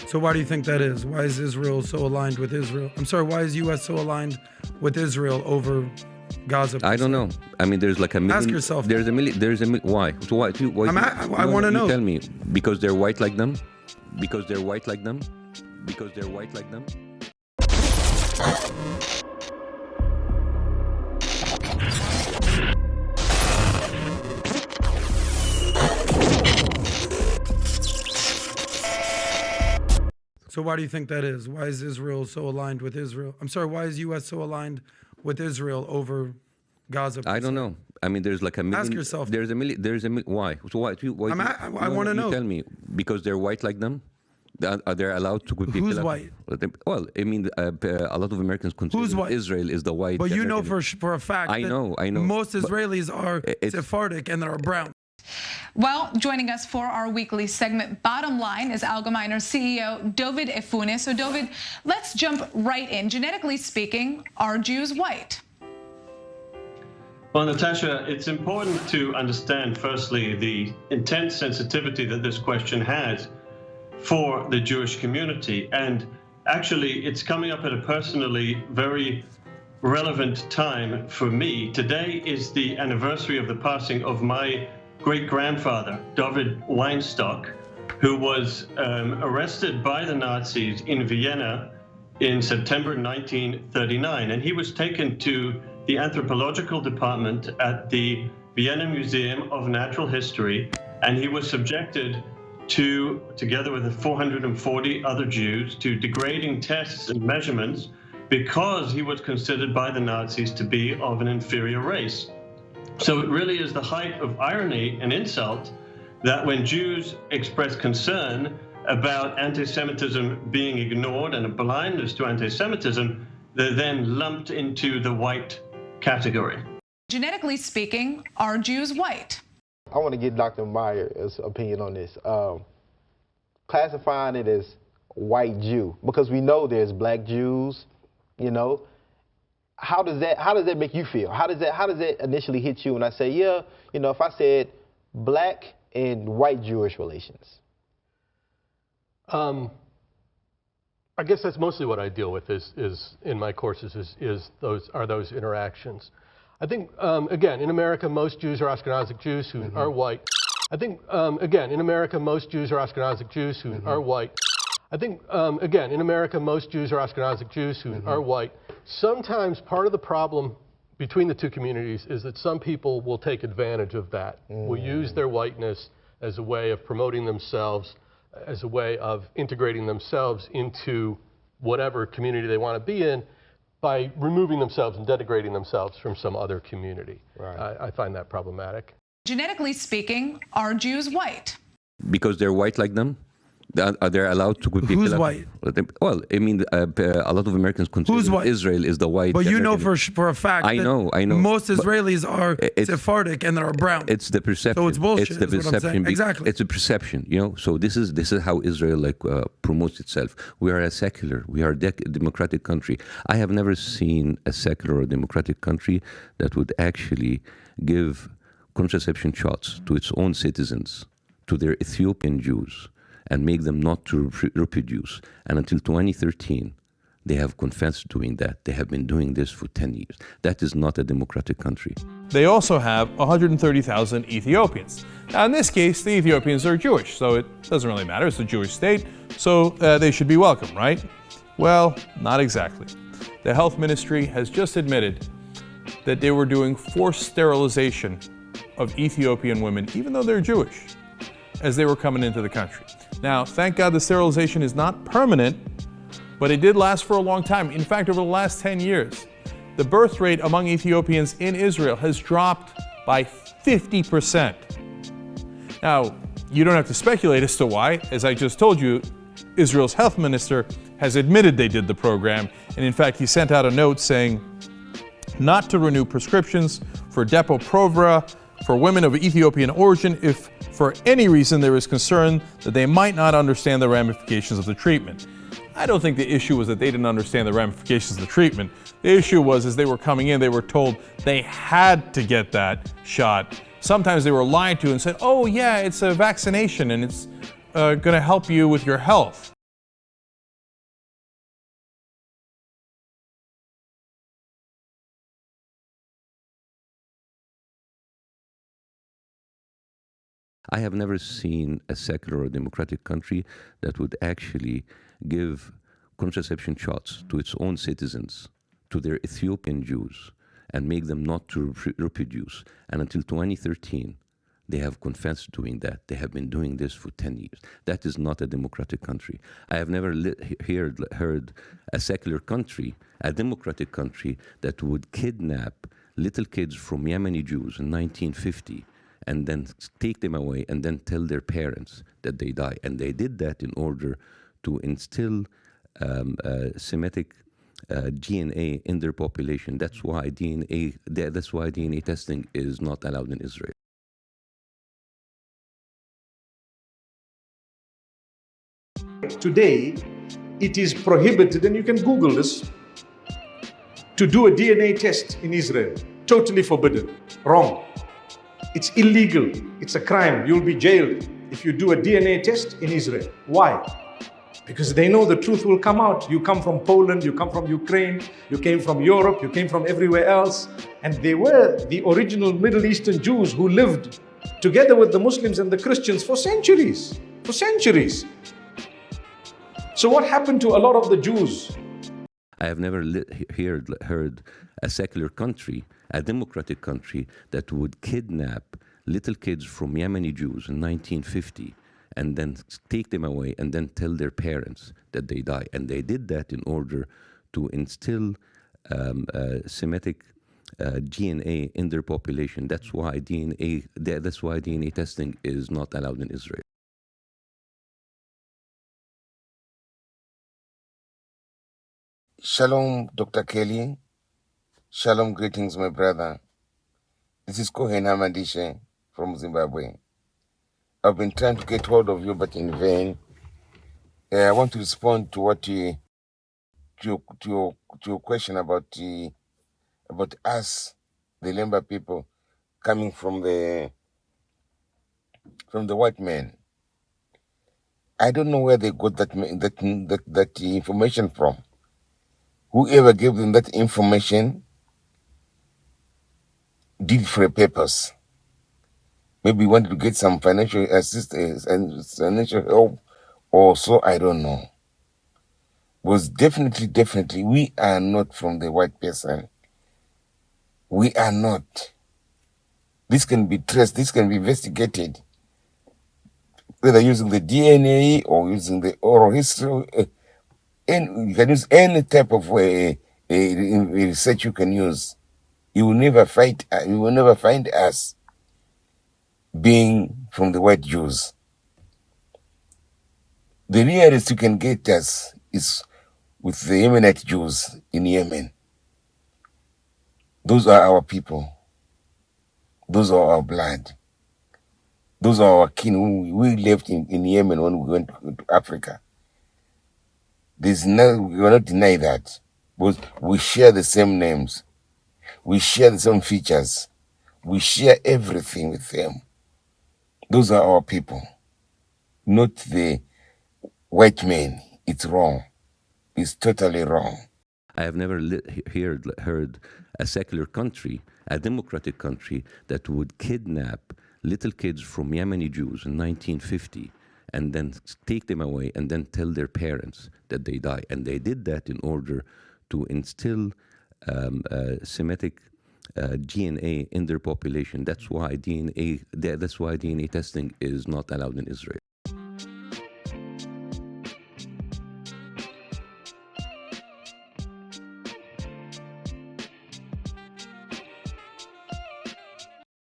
So why do you think that is? Why is Israel so aligned with Israel? I'm sorry, why is U.S. so aligned with Israel over Gaza? I don't know. I mean, there's like a million. Ask yourself. Why? So why I want to know. You tell me. Because they're white like them? Because they're white like them? Because they're white like them? So why do you think that is? Why is Israel so aligned with Israel? I'm sorry, why is U.S. so aligned with Israel over Gaza? I don't know. I mean, there's like a million. Ask yourself. Why? So why? I want to know. You tell me. Because they're white like them? Are they allowed to put people? Who's white? Well, I mean, a lot of Americans consider Israel is the white. But you know for a fact I know. Most Israelis are Sephardic and they're brown. Well, joining us for our weekly segment, Bottom Line, is Allgemeiner CEO David Efunis. So, David, let's jump right in. Genetically speaking, are Jews white? Well, Natasha, it's important to understand, firstly, the intense sensitivity that this question has for the Jewish community. And actually, it's coming up at a personally very relevant time for me. Today is the anniversary of the passing of my great-grandfather, David Weinstock, who was arrested by the Nazis in Vienna in September 1939. And he was taken to the anthropological department at the Vienna Museum of Natural History, and he was subjected to, together with 440 other Jews, to degrading tests and measurements because he was considered by the Nazis to be of an inferior race. So it really is the height of irony and insult that when Jews express concern about anti-Semitism being ignored and a blindness to anti-Semitism, they're then lumped into the white category. Genetically speaking, are Jews white? I want to get Dr. Meyer's opinion on this. Classifying it as white Jew, because we know there's black Jews, you know. How does that make you feel? How does that initially hit you when I say, yeah, you know, if I said black and white Jewish relations? I guess that's mostly what I deal with is in my courses is those interactions. I think again in America most Jews are Ashkenazic Jews who are white. I think again in America most Jews are Ashkenazic Jews who are white. I think again in America most Jews are Ashkenazic Jews who are white. Sometimes part of the problem between the two communities is that some people will take advantage of that, will use their whiteness as a way of promoting themselves, as a way of integrating themselves into whatever community they want to be in by removing themselves and denigrating themselves from some other community. Right. I find that problematic. Genetically speaking, are Jews white? Because they're white like them? Are they allowed to put people? Who's white? Well, I mean, a lot of Americans consider Israel is the white. But you know for a fact I know. Most Israelis are Sephardic and they're brown. It's the perception. So it's bullshit. It's the perception. Exactly. It's a perception, you know. So this is how Israel promotes itself. We are a secular, we are a democratic country. I have never seen a secular or democratic country that would actually give contraception shots to its own citizens, to their Ethiopian Jews, and make them not to reproduce. And until 2013, they have confessed doing that. They have been doing this for 10 years. That is not a democratic country. They also have 130,000 Ethiopians. Now, in this case, the Ethiopians are Jewish, so it doesn't really matter. It's a Jewish state, so they should be welcome, right? Well, not exactly. The health ministry has just admitted that they were doing forced sterilization of Ethiopian women, even though they're Jewish, as they were coming into the country. Now, thank God the sterilization is not permanent, but it did last for a long time. In fact, over the last 10 years, the birth rate among Ethiopians in Israel has dropped by 50%. Now, you don't have to speculate as to why. As I just told you, Israel's health minister has admitted they did the program, and in fact, he sent out a note saying not to renew prescriptions for Depo-Provera for women of Ethiopian origin if for any reason there is concern that they might not understand the ramifications of the treatment. I don't think the issue was that they didn't understand the ramifications of the treatment. The issue was as they were coming in, they were told they had to get that shot. Sometimes they were lied to and said, oh yeah, it's a vaccination and it's going to help you with your health. I have never seen a secular or democratic country that would actually give contraception shots to its own citizens, to their Ethiopian Jews, and make them not to reproduce. And until 2013, they have confessed doing that. They have been doing this for 10 years. That is not a democratic country. I have never heard a secular country, a democratic country, that would kidnap little kids from Yemeni Jews in 1950 and then take them away and then tell their parents that they die. And they did that in order to instill Semitic DNA in their population. That's why DNA testing is not allowed in Israel. Today, it is prohibited, and you can Google this, to do a DNA test in Israel. Totally forbidden. Wrong. It's illegal. It's a crime. You'll be jailed if you do a DNA test in Israel. Why? Because they know the truth will come out. You come from Poland, you come from Ukraine, you came from Europe, you came from everywhere else. And they were the original Middle Eastern Jews who lived together with the Muslims and the Christians for centuries. For centuries. So what happened to a lot of the Jews? I have never heard a secular country, a democratic country, that would kidnap little kids from Yemeni Jews in 1950 and then take them away and then tell their parents that they die. And they did that in order to instill Semitic DNA in their population. That's why DNA testing is not allowed in Israel. Shalom, Dr. Kelly. Shalom, greetings, my brother. This is Kohen Hamadishe from Zimbabwe. I've been trying to get hold of you, but in vain. I want to respond to what to your question about us, the Lemba people, coming from the white man. I don't know where they got that information from. Whoever gave them that information did for a purpose. Maybe wanted to get some financial assistance and financial help, or so, I don't know. Was definitely, we are not from the white person. We are not. This can be traced, this can be investigated, whether using the DNA or using the oral history. And you can use any type of research you can use. You will never find us being from the white Jews. The nearest you can get us is with the Yemenite Jews in Yemen. Those are our people. Those are our blood. Those are our kin. We left in Yemen when we went to Africa. We will not deny that. But we share the same names. We share the same features. We share everything with them. Those are our people. Not the white men. It's wrong. It's totally wrong. I have never heard a secular country, a democratic country, that would kidnap little kids from Yemeni Jews in 1950 and then take them away and then tell their parents that they die. And they did that in order to instill Semitic DNA in their population. That's why DNA testing is not allowed in Israel.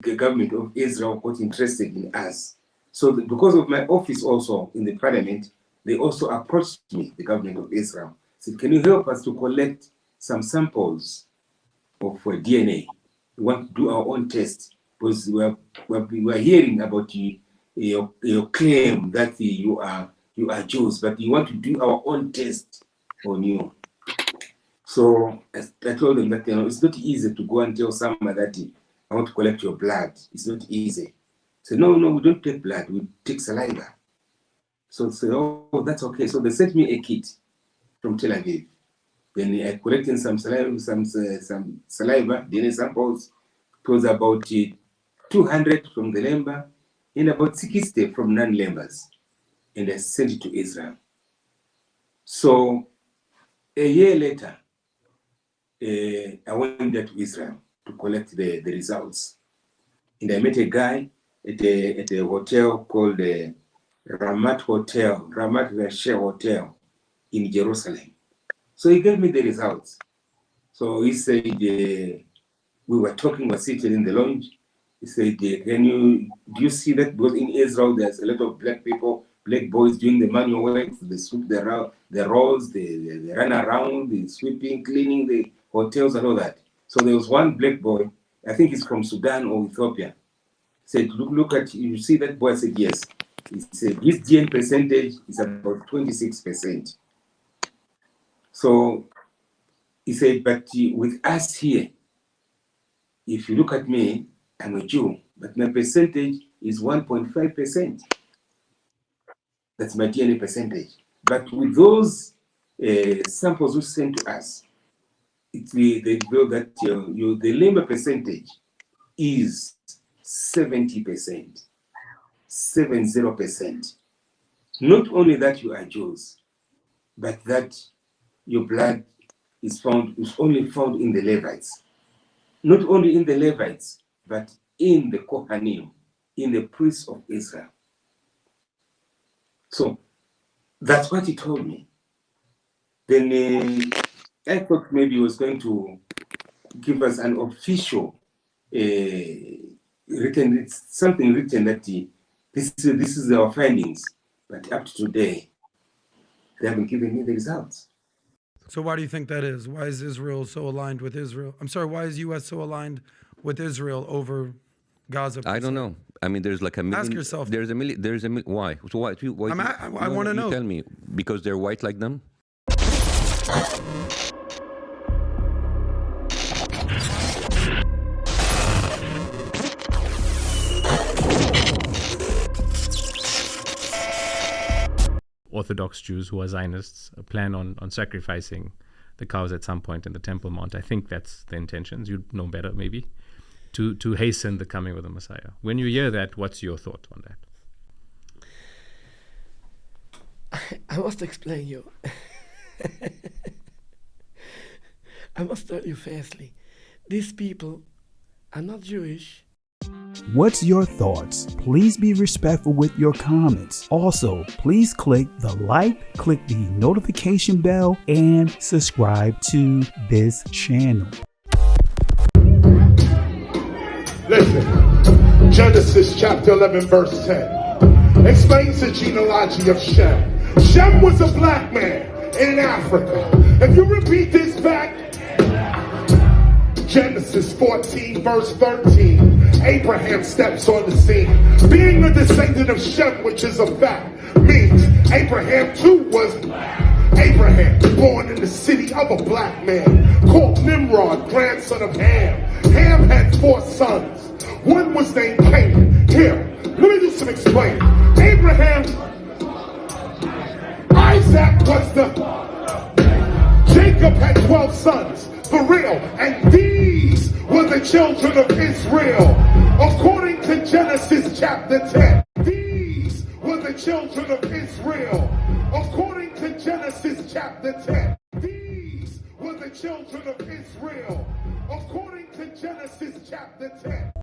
The government of Israel got interested in us. So because of my office also in the parliament, they also approached me, the government of Israel, said, can you help us to collect some samples of DNA? We want to do our own test because we are hearing about your claim that you are Jews, but we want to do our own test on you. So I told them that it's not easy to go and tell someone that I want to collect your blood. It's not easy. So no, we don't take blood. We take saliva. So say, oh, that's okay. So they sent me a kit from Tel Aviv. Then I collected some saliva, DNA samples. It was about 200 from the Lemba, in about 60 from non-Lembas, and I sent it to Israel. So a year later, I went there to Israel to collect the results. And I met a guy at a hotel called Ramat Rashe Hotel in Jerusalem. So he gave me the results. So he said, we were sitting in the lounge. He said, do you see that? Because in Israel, there's a lot of black people, black boys doing the manual work. They sweep the roads, they run around, they sweeping, cleaning the hotels and all that. So there was one black boy, I think he's from Sudan or Ethiopia. He said, look at, you see that boy? I said, yes. He said, his DNA percentage is about 26%. So he said, but with us here, if you look at me, I'm a Jew, but my percentage is 1.5%. That's my DNA percentage. But with those samples we sent to us, they reveal that the Lemba percentage is 70%, 70%. Not only that you are Jews, but that your blood is only found in the Levites. Not only in the Levites, but in the Kohanim, in the priests of Israel. So that's what he told me. Then I thought maybe he was going to give us an official something written that this is our findings. But up to today, they haven't given me the results. So why do you think that is? Why is Israel so aligned with Israel? I'm sorry, why is U.S. so aligned with Israel over Gaza? I don't know. I mean, there's like a million. Ask yourself. There's a million. Why? So why? I want to know. Tell me, because they're white like them? Orthodox Jews who are Zionists plan on sacrificing the cows at some point in the Temple Mount. I think that's the intentions. You'd know better, maybe, to hasten the coming of the Messiah. When you hear that, what's your thought on that? I must explain you. I must tell you firstly, these people are not Jewish. What's your thoughts? Please be respectful with your comments. Also, please click the like, click the notification bell, and subscribe to this channel. Listen, Genesis chapter 11 verse 10 explains the genealogy of Shem. Shem was a black man in Africa. If you repeat this back, Genesis 14 verse 13, Abraham steps on the scene. Being a descendant of Shem, which is a fact, means Abraham too was Abraham, born in the city of a black man called Nimrod, grandson of Ham. Ham had 4 sons. One was named Canaan. Here, let me do some explaining. Abraham, Isaac was Jacob had 12 sons. For real, and these were the children of Israel, according to Genesis chapter 10. These were the children of Israel, according to Genesis chapter 10. These were the children of Israel, according to Genesis chapter 10.